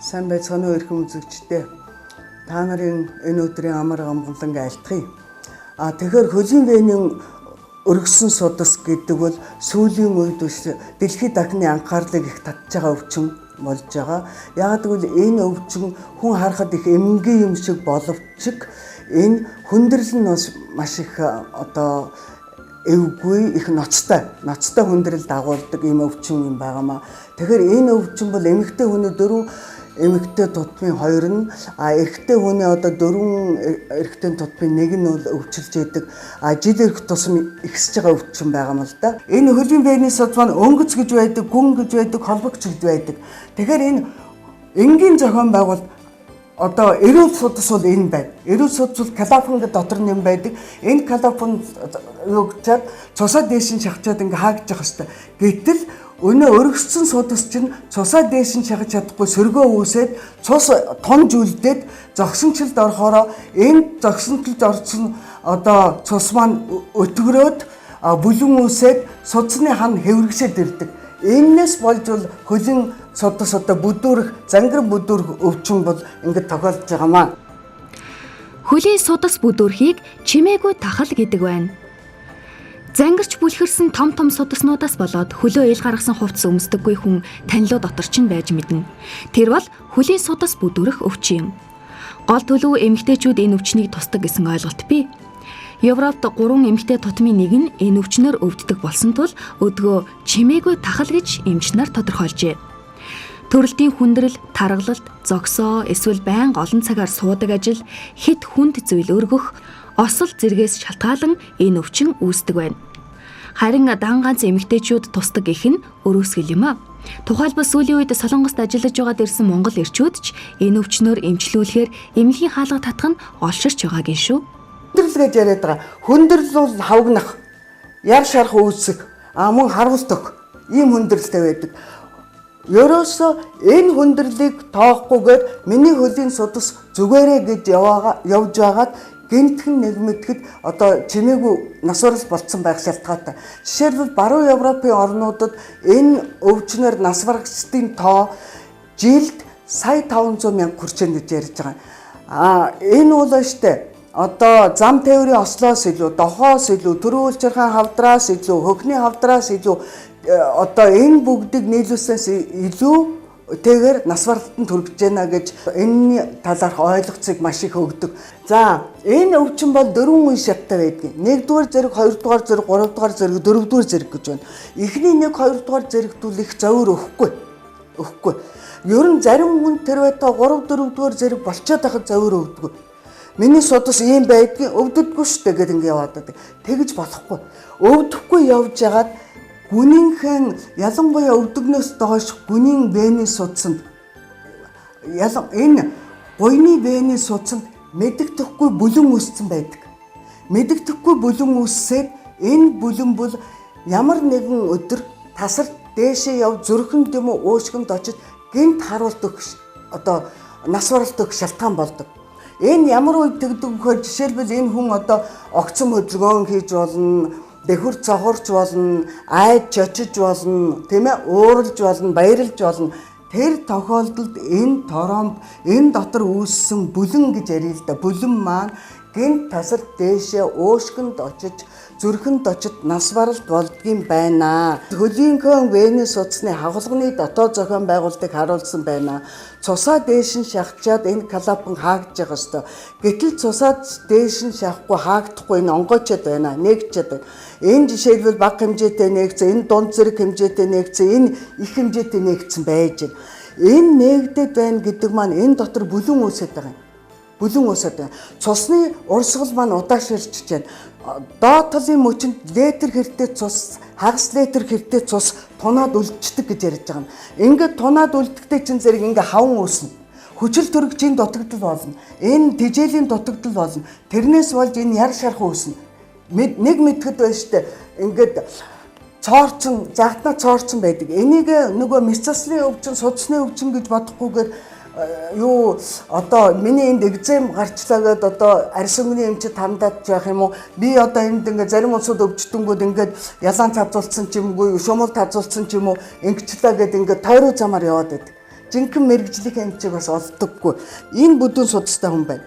Сайн байцгаана уу эрхэм үзэгчдээ. Та нарын энэ өдрийн амар гомглон айлтгая. Тэгэхээр хөлийн венийн өргөсөн судас гэдэг бол сүүлийн үед дэлхийд дахны анхаарлыг их татж байгаа өвчин болж байгаа. Яг гэвэл энэ өвчин хүн харахад их эмгэн юм шиг боловч энэ хүндрэл нь маш их эвгүй их ноцтой хүндрэл дагуулдаг ийм өвчин юм байгаамаа. Тэгэхээр энэ өвчин бол эмэгтэй хүний 4 эмэгтэй тутмын 2 нь эрэгтэй хүний 4 эрэгтэй тутмын 1 нь бол өвчлж яадаг жил ирэх тусам ихсэж байгаа өвчин байгаа юм л да. Энэ хөлийн венийн судас маань өнгөц гэж байдаг, гүн гэж байдаг, холбогч гэж байдаг. Тэгэхээр энэ энгийн зохион байгуулалт эрүүл судас бол энэ байна. Эрүүл судас бол калафон гэдэг дотор нь юм байдаг. Энэ калафон юу гэчаад цусаа дээш нь шахачаад ингээ хаагдж явах хэвээр. Гэтэл өнөө өргөссөн судас чинь цусаа дээш нь шахаж чадахгүй сөргөө үүсээд цус тонж үлдээд зогсончлд орохороо энэ зогсончлд орсон цус маань өтгөрөөд бүлэн үүсээд судасны хан хэврэгшээд ирдэг. Энээс болж бол хөлийн судас бүдүүрэх, зангар бүдүүрэх өвчин бол ингэ тохиолдож байгаамаа. Хөлийн судас бүдүүрхийг чимээгүй тахал гэдэг байна. Зангарч бүлхэрсэн том судаснуудаас болоод хөлөө ил гаргасан хувцас өмсдөггүй хүн танилуу дотор ч байж мэднэ. Тэр бол хөлийн судас бүдүүрэх өвчин юм. Гол төлөв эмэгтэйчүүд энэ өвчнийг тусдаг гэсэн ойлголт бий. Европт 3 эмэгтэй тутмын 1 нь энэ өвчнөр өвддөг болсон тул өдгөө чимээгүй тахал гэж эмч нар тодорхойлжээ. Төрөлтийн хүндрэл, таргалалт, зогсоо, эсвэл байнга олон цагаар суудаг ажил, хэд хүнд зүйл өргөх, осол зэргээс шалтгаалan энэ өвчин үүсдэг байна. Харин дан ганц эмэгтэйчүүд тусдаг гэх нь өрөөсгөл юм а. Тухайлбал сүүлийн үед Солонгост ажиллаж байгаад ирсэн монгол эрчүүд ч энэ өвчнөөр эмчлүүлэхээр эмнэлгийн хаалга татах нь олширч байгаагийн шүү. Хүндрэл гэж яриад байгаа. Хүндрэл бол хавгнах, яр шарах үүсэх, мөн харуултах ийм хүндрэлтэй байдаг. Ерөөсөө энэ хүндрэлийг тоохгүйгээр миний хөлийн судас зүгээрээ гэж явж байгаад гинтхэн нэгмэтгэд чимээгүй насварал болцсон байх шалтгаатай. Жишээлбэл баруун Европын орнуудад энэ өвчнөр насварагчдын тоо жилд сая 500 мянга хүрчээн гэж ярьж байгаа. Энэ бол штэ зам тээврийн ослоос илүү, дохоос илүү, төрөө улчирхаан хавдраас илүү, хөхний хавдраас илүү энэ бүгдийг нийлүүлснээс илүү тэгээр насваралтанд хүрэж байна гэж энэний талаарх ойлголцыг маш их өгдөг. За энэ өвчин бол 4 үе шаттай байдаг. 1-р зэрэг, 2-р зэрэг, 3-р зэрэг, 4-р зэрэг гэж байна. Эхний 1-2-р зэрэгтүүл их зовир өгөхгүй. Ер нь зарим хүн тэр байтаа 3-4-р зэрэг болчиход байхад зовир өгдөг. Миний судас ийм байдгийг өвддөггүй шүү дээ гэдэг ингэ яваад байдаг. Тэгж болохгүй. Өвдөхгүй явж ягаад гүнийнхэн ялангуяа өвдөгнөөс доош гүнийн венийн судсанд энэ гуйны венийн судсанд мэдэгдэхгүй бүлэн үүссэн байдаг. Мэдэгдэхгүй бүлэн үүссээд энэ бүлэн бол ямар нэгэн өдөр тасар дээшээ яв зүрхэнд юм уу уушгинд очиж гинт харуулдаг насваралт өгөх шалтгаан болдог. Энэ ямар үед тэгдэг вөхөр жишээлбэл энэ хүн огцом хөдөлгөөн хийж болно, дэхүр цохорч болно, айд чочиж болно, тийм ээ, ууралж болно, баярлж болно. Тэр тохиолдолд энэ торомд энэ дотор үүссэн бүлэн гэж ярил л да. Бүлэн маань гинт тасар дээшээ уушгинд очиж зүрхэнд очиж насваралт болдгийм байна. Хөлийнхөө венийн судасны хавхлагны дотоод зохион байгуулалтыг харуулсан байна. Цусаа дээш нь шахачаад энэ калафон хаагдж байгаа ёстой. Гэтэл цусаа дээш нь шахахгүй хаагдахгүй энэ онгойчод байна, нээгчээд байна. Энэ жишээлбэл бага хэмжээтэй нээгцэн, энэ дунд зэрэг хэмжээтэй нээгцэн, энэ их хэмжээтэй нээгцэн байж байна. Энэ нээгдээд байна гэдэг маань энэ дотор бүлэн үүсэж байгаа юм. Бүлэн үүсэж байна. Цусны урсгал маань удаашрч байна. Доод талын мөчөнд литр хэртэй цус, хагас литр хэртэй цус тунаад үлдчихдэг гэж ярьж байгаа юм. Ингээд тунаад үлдэхдээ чин зэрэг ингээ хавн үүснэ. Хүчил төрөгчийн дутагдал болно. Энэ тижээлийн дутагдал болно. Тэрнээс болж энэ яр шарах үүснэ. Нэг мэдхэд байна штэ. Ингээд цоорцсон, загтнаа цоорцсон байдаг. Энийг нөгөө мэцаслын өвчин, судасны өвчин гэж бодохгүйгээр миний энд экзем гарчлаа гэд арьс өнгөний эмчид хамдаад явах юм уу? Би энд ингээ зарим улсууд өвчтөнгүүд ингээд ялаан тавцуулсан ч юмгүй, шумал тавцуулсан ч юм уу, ингэчлээ гэд ингээ тойроо замаар яваад байдаг. жинхэнэ мэрэгжлийн амжиг бас олддоггүй. Энэ бүдүүн судастай хүн байна.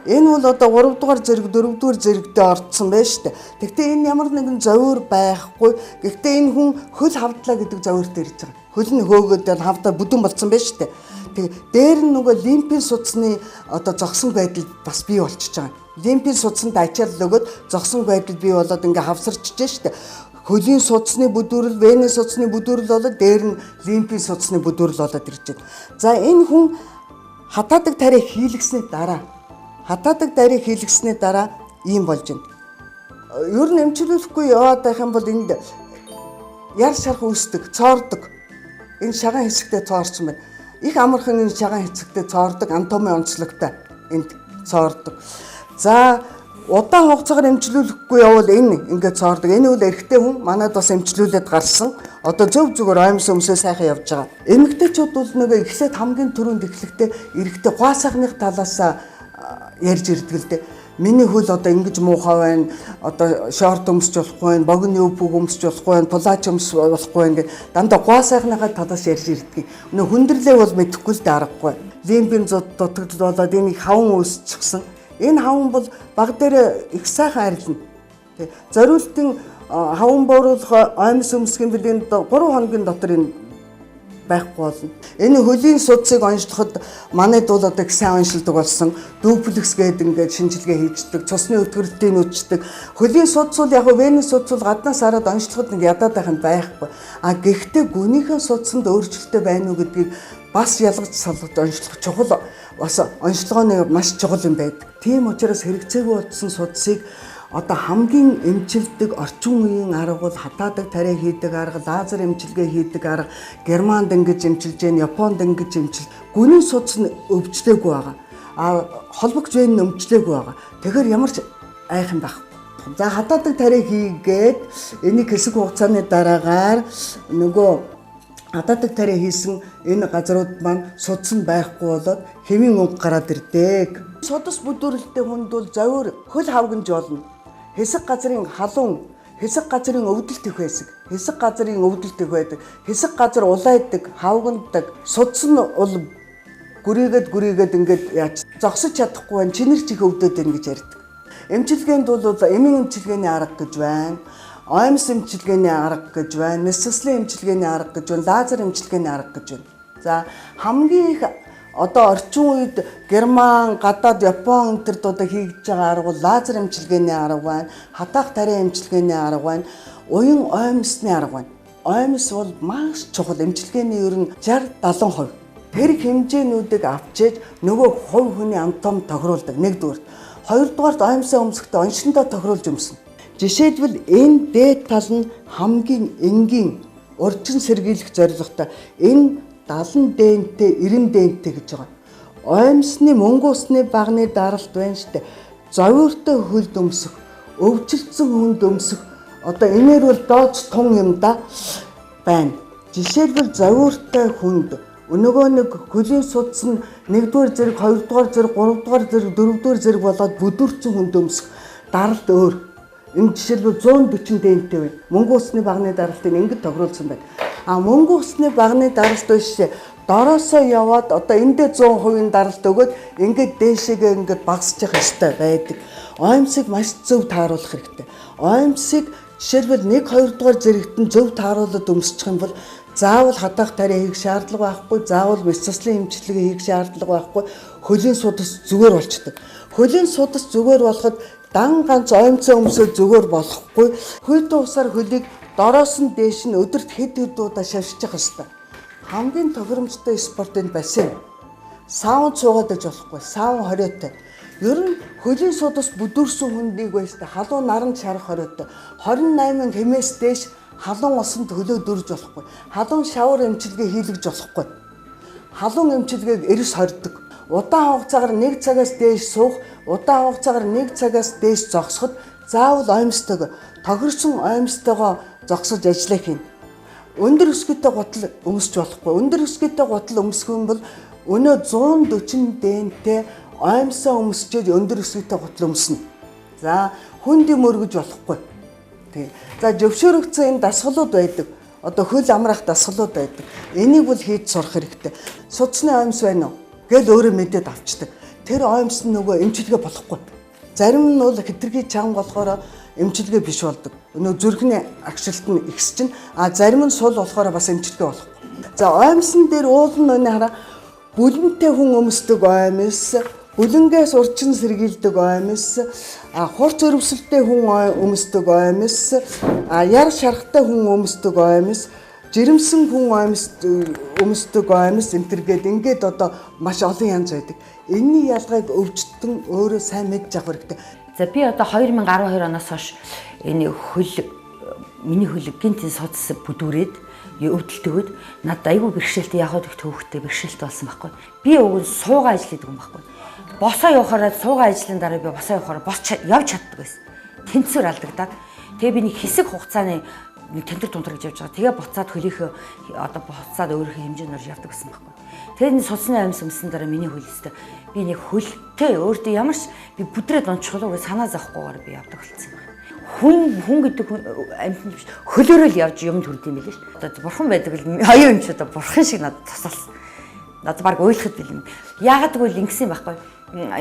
Энэ бол одоо 3 дугаар зэрэг 4 дугаар зэрэгтээ орцсон байна шүү дээ. Гэхдээ энэ ямар нэгэн зовир байхгүй. Гэхдээ энэ хүн хөл хавдлаа гэдэг зовирт ирж байгаа. Хөл нь хөөгөөд хавдаа бүдүүн болцсон байна шүү дээ. Тэгээ дээр нь нөгөө лимфийн судасны одоо зогсон байдал бас бий болчихж байгаа. Лимфийн судасанд ачаал өгөөд зогсон байдал бий болоод ингээ хавсарчж шүү дээ. Хөлийн судасны бүдүүрэл, венийн судасны бүдүүрэл болоод дээр нь лимфийн судасны бүдүүрэл болоод ирж байна. За энэ хүн хатаадаг тариа хийлгэсний дараа ийм болж байна. Ер нь эмчилүүлэхгүй яваад байх юм бол энд яр шарх үүсдэг, цоордог. Энэ шаган хэсэгтээ цоорсон байна. Их амархан энэ шаган хэсэгтээ цоордог, анатомийн онцлогтой энд цоордог. За удаан хугацаагаар эмчилүүлэхгүй явал энэ ингээд цоордог. Энэ үл эрэгтэй хүн манайд бас эмчилүүлээд гарсан. Одоо зөв зүгээр оймс өмсөө сайхан явж байгаа. Эмэгтэйчүүд бол нөгөө эхлээд хамгийн түрүүнд эхлэхдээ эрэгтэй гуа сайхных талаас ярьж ирдэг л дээ. Миний хөл одоо ингэж муухай байна. Одоо шорт өмсч болохгүй байна, богино юбг өмсч болохгүй байна, пулаач өмсч болохгүй ингээд дандаа гуа сайхныхаа талаас ярьж ирдэг. Өнөө хүндрэлээ бол мэдэхгүй л дарахгүй. Лимфийн дутагдал болоод энэ хаван үүсчихсэн. Энэ хаван бол баг дээр их сайхан арилна. Зориултын хаван бууруулах оймс өмсгөн билгийн 3 хоногийн дотор энэ байхгүй болно. Энэ хөлийн судсыг онцлоход манайд бол одоо их сайн онцлдог болсон. Дуплекс гэдэг ингээд шинжилгээ хийждэг, цусны өвтгөрлөлтийг нүчдэг. Хөлийн судс бол яг венийн судс бол гаднаас хараад онцлоход нэг ядаад байх нь байхгүй. Гэхдээ гүнийхэн судсанд өөрчлөлттэй байна уу гэдгийг бас ялгаж салгаж онцлох чухал бас онцлогооны маш чухал юм байдаг. Тийм учраас хэрэгцээгүй болсон судсыг одоо хамгийн эмчилдэг орчин үеийн арга бол хатаадаг тариа хийдэг арга, лазер эмчилгээ хийдэг арга, Германд ингэж эмчилж байна, Японд ингэж эмчил. Гүний судас нь өвчлөөгүй байгаа. Холбогч вен нь өвчлөөгүй байгаа. Тэгэхээр ямар ч айхан байхгүй. За хатаадаг тариа хийгээд энийг хэсэг хугацааны дараагаар нөгөө хатаадаг тариа хийсэн энэ газрууд маань судас нь байхгүй болоод хэвийн өнгө гараад ирдэг. Судас бүдүүрэлтэй хүнд бол зовир хөл хавгамж болно. Хэсэг газрын халуун, хэсэг газрын өвдөлт их байдаг. Хэсэг газрын өвдөлт их байдаг. Хэсэг газар улайдаг, хавгандаг. Судас нь бол гүрийгээд ингээд яаж зогсож чадахгүй байна. Чинэрч их өвдөд байна гэж ярьдаг. Эмчилгээнд бол эмийн эмчилгээний арга гэж байна. Оймс эмчилгээний арга гэж байна. Мэсгэслийн эмчилгээний арга гэж байна. Лазер эмчилгээний арга гэж байна. За хамгийн их одоо орчин үед Герман, гадаад Япон энтерд одоо хийж байгаа арга бол лазер эмчилгээний арга байна, хатаах тариа эмчилгээний арга байна, уян оймсны арга байна. Оймс бол маш чухал эмчилгээний ер нь 60-70%. Тэр хэмжээнүүдийг авчиж нөгөө хувь хүний анатом тохируулдаг нэгдүгээр. Хоёрдугаарт оймсаа өмсөхдөө оншиндоо тохируулж өмснө. Жишээлбэл энэ дээд тал нь хамгийн энгийн урьдчилан сэргийлэх зорилготой. Энэ 70 дэнтэй 90 дэнтэй гэж байгаа. Оймсны мөнгө усны багны даралт байна штэ. Зовиртой хөлд өмсөх, өвчлөлтсөн хүнд өмсөх. Одоо энээр бол дооц тун юм да байна. Жишээлбэл зовиртой хүнд өнөөгөө нэг хөлийн судас нь 1-р зэрэг, 2-р зэрэг, 3-р зэрэг, 4-р зэрэг болоод бүдүүрцэн хүнд өмсөх даралт өөр. Энэ жишээлбэл 140 дэнтэй байна. Мөнгө усны багны даралтыг ингэж тохируулсан байна. Мөнгө усны багны даралт биш. Дороосоо яваад одоо эндээ 100% даралт өгөөд ингээд дээшээгээ ингээд багасж явах ёстой байдаг. Оймсыг маш зөв тааруулах хэрэгтэй. Оймсыг жишээлбэл 1-2 дугаар зэрэгт нь зөв тааруулаад өмсчих юм бол заавал хатаах тариа хийх шаардлага байхгүй, заавал мэсцэслийн эмчилгээ хийх шаардлага байхгүй. Хөлийн судас зүгээр болчдөг. Хөлийн судас зүгээр болоход дан ганц оймцоо өмсөө зүгээр болохгүй. Хүйтэн усаар хөлийг дороос нь дээш нь өдөрт хэд удаа шавшчих ёстой. Хамгийн тохиромжтой спорт энэ бассейн. Саунд суугаад иж болохгүй, саун хориотой. Ер нь хөлийн судас бүдүүрсэн хүндийг байж та халуун наран шарах хориотой. 28 хэмээс дээш халуун усанд хөлөө дөрж болохгүй. Халуун шавар эмчилгээ хийлгэж болохгүй. Халуун эмчилгээг эрс хордог. Удаан хугацаагаар 1 цагаас дээш суух, удаан хугацаагаар 1 цагаас дээш зогсоход заавал оймстойгоо тохирсон оймстойгоо зогсож ажиллах юм. Өндөр өсгийтэй гутал өмсч болохгүй. Өндөр өсгийтэй гутал өмсөх юм бол өнөө 140 дэнтэй оймсоо өмсчээд өндөр өсгийтэй гутал өмснө. За хүнд юм өргөж болохгүй. За зөвшөөрөгдсөн энэ дасгалууд байдаг. одоо хөл амраах дасгалууд байдаг. Энийг бол хийж сурах хэрэгтэй. Судасны оймс байна уу? Гэл өөрөө мэдээд авчдаг. Тэр оймс нь нөгөө эмчилгээ болохгүй. Зарим нь бол хэтэрхий чанга болохоор эмчилгээ биш болдог. Нөгөө зүрхний агшилт нь ихс чинь зарим нь сул болохоор бас эмчилгээ болохгүй. За оймсон дээр уул нь хараа бүлэнтэй хүн өмсдөг оймс, бүлэнгээс урчин сэргийлдэг оймс, хурц өрөвсөлтэй хүн өмсдөг оймс, яр шархтай хүн өмсдөг оймс, жирэмсэн хүн өмсдөг оймс энтергээд ингээд одоо маш олон янз байдаг. Энэний ялгааг өвчтөн өөрөө сайн мэдж авах хэрэгтэй. За би одоо 2012 оноос хойш энэ миний хөл гинтийн судас бүдүүрээд өвдөлт өгöd надад айгүй бэрхшээлтэй яваад их төвхтэй бэрхшээлтэй болсон байхгүй. Би уг нь суугаа ажил хийдэг юм байхгүй. Босоо явахаараа суугаа ажлын дараа би босоо явахаараа явж чаддаг байсан. Тэнцвэр алдагдаад тэгээ би нэг хэсэг хугацааны нэг тентэр тунтар гэж явж байгаа. Тэгээ буцаад хөлийнхөө одоо буцаад өөрийнхөө хэмжээнээр явдаг гэсэн байхгүй. Тэгээд энэ судасны амьс өмсөн дараа миний хөлөстэй би нэг хөлтэй өөртөө ямарч би бүдрээд онцгоолоо санаа зовхгүйгээр би явдаг болсон юм. Хүн гэдэг амьтан биш хөлөөрөө л явж юм төрд юм билээ шүү. Одоо бурхан байдаг л хоёрын юм ч одоо бурхан шиг надад тусалсан. Надад баг ойлгоход билээ. Яагаад гэвэл ингэсэн байхгүй.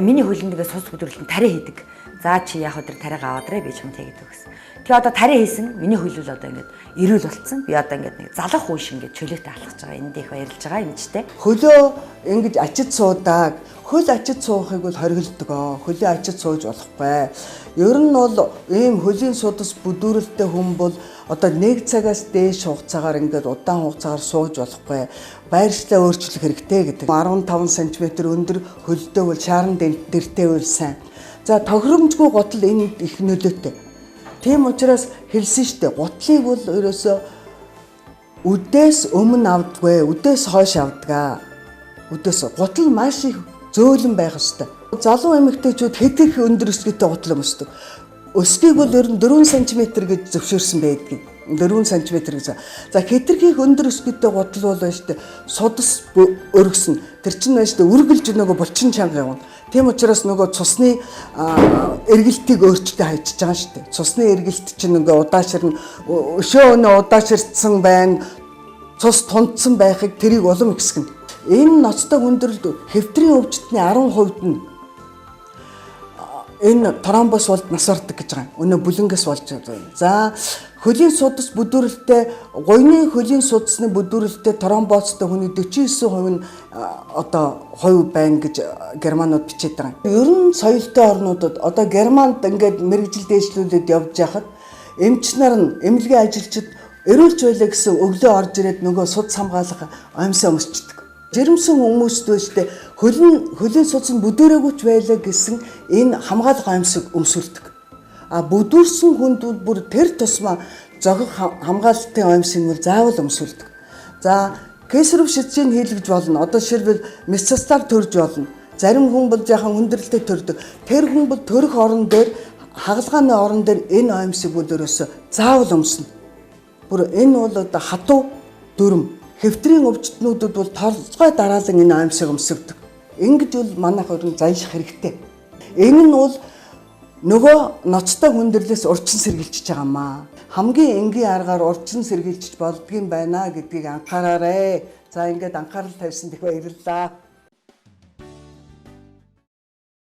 Миний хөлөндөө судас бүдрэрлэн тариа хийдэг. За чи яг өдөр тариагаа аваарэ би ч юм тэгээд өгсөн. Тэгээ одоо тариа хийсэн миний хөлөл одоо ингээд эрүүл болцсон. Би одоо ингээд нэг залах үе шиг ингээд чөлөөтэй алхаж байгаа. Энд их баярлж байгаа юмчтэй. Хөлөө ингэж ачид суудаг. Хөл ачид суухыг бол хориглодог. Хөлөө ачид сууж болохгүй. Ер нь бол ийм хөлийн судас бүдүүрэлтэй хүн бол одоо 1 цагаас дээш хугацаагаар ингээд удаан хугацаагаар сууж болохгүй. Байршлаа өөрчлөх хэрэгтэй гэдэг. 15 см өндөр хөлдөө бол шаарн дэртэй үл сайн. За тохиромжгүй гутал энэ их нөлөөтэй. Тийм учраас хэлсэн шүү дээ. Гутлыг бол ерөөсөө үдээс өмнө авдаггүй, үдээс хойш авдаг. Үдээс гутал маш их зөөлөн байх ёстой. Залуу эмэгтэйчүүд хэд их өндөр өсгийтэй гутал өмсдөг. Өсгийг бол ер нь 4 см гэж зөвшөөрсөн байдаг. 4 см гэж. За хэтэрхийх өндөр өсгийтэй гутал бол байна шүү дээ. Судас өргөсөн. Тэр чинь байна шүү дээ. Үргэлж нөгөө булчин чанга явна. Тийм учраас нөгөө цусны эргэлтийг өөрчлөлтөд хайчиж байгаа шүү дээ. Цусны эргэлт чинь нөгөө удаашрна. Өшөө өнөө удааширсан байна. Цус тунцсан байхыг тэрийг улам ихсгэнэ. Энэ ноцтой хүндрэлд хэвтрийн өвчтний 10% нь энэ тромбос болд нас ордог гэж байгаа. Өнөө бүлэнгээс болж байгаа. За хөлийн судас бүдүүрэлтэй гойны хөлийн судасны бүдүүрэлтэй тромбостой хүний 49% нь одоо хувь байна гэж германууд бичээд байгаа. Ер нь соёлтой орнуудад одоо Германд ингээд мэрэгжил дээшлүүлээд явж байхад эмч нар нь эмнэлгийн ажилчид эрүүлж байлаа гэсэн өглөө орж ирээд нөгөө судас хамгаалах амьсаа өмсчдөг. Жирэмсэн хүмүүст өштэй хөлийн судас нь бүдүүрээгүй ч байлаа гэсэн энэ хамгаалах амьсыг өмсүүлдэг. Бүдүүрсэн хүнд бүр тэр тусмаа зохих хамгаалтын амьсыг бол заавал өмсүүлдэг. За кесарев шидшийн хийлгэж болно. Одоо жишээлбэл мецастар төрж болно. Зарим хүн бол яхан хүндрэлтэй төрдөг. Тэр хүн бол төрөх орон дээр хагалгааны орон дээр энэ амьсыг бол өрөөсө заавал өмснө. Бүр энэ бол одоо хатуу дүрм хэвтрийн өвчтнүүдэд бол толгой дараалан энэ амьсыг өмсөвдөг. Ингэж бол манайх өрн занших хэрэгтэй. Энэ нь бол нөгөө ноцтой хүндрэлээс урьдчилан сэргийлж байгаамаа. Хамгийн энгийн аргаар урьдчилан сэргийлж болдгийм байна гэдгийг анхаараарай. За ингээд анхаарал тавьсан их баярлалаа.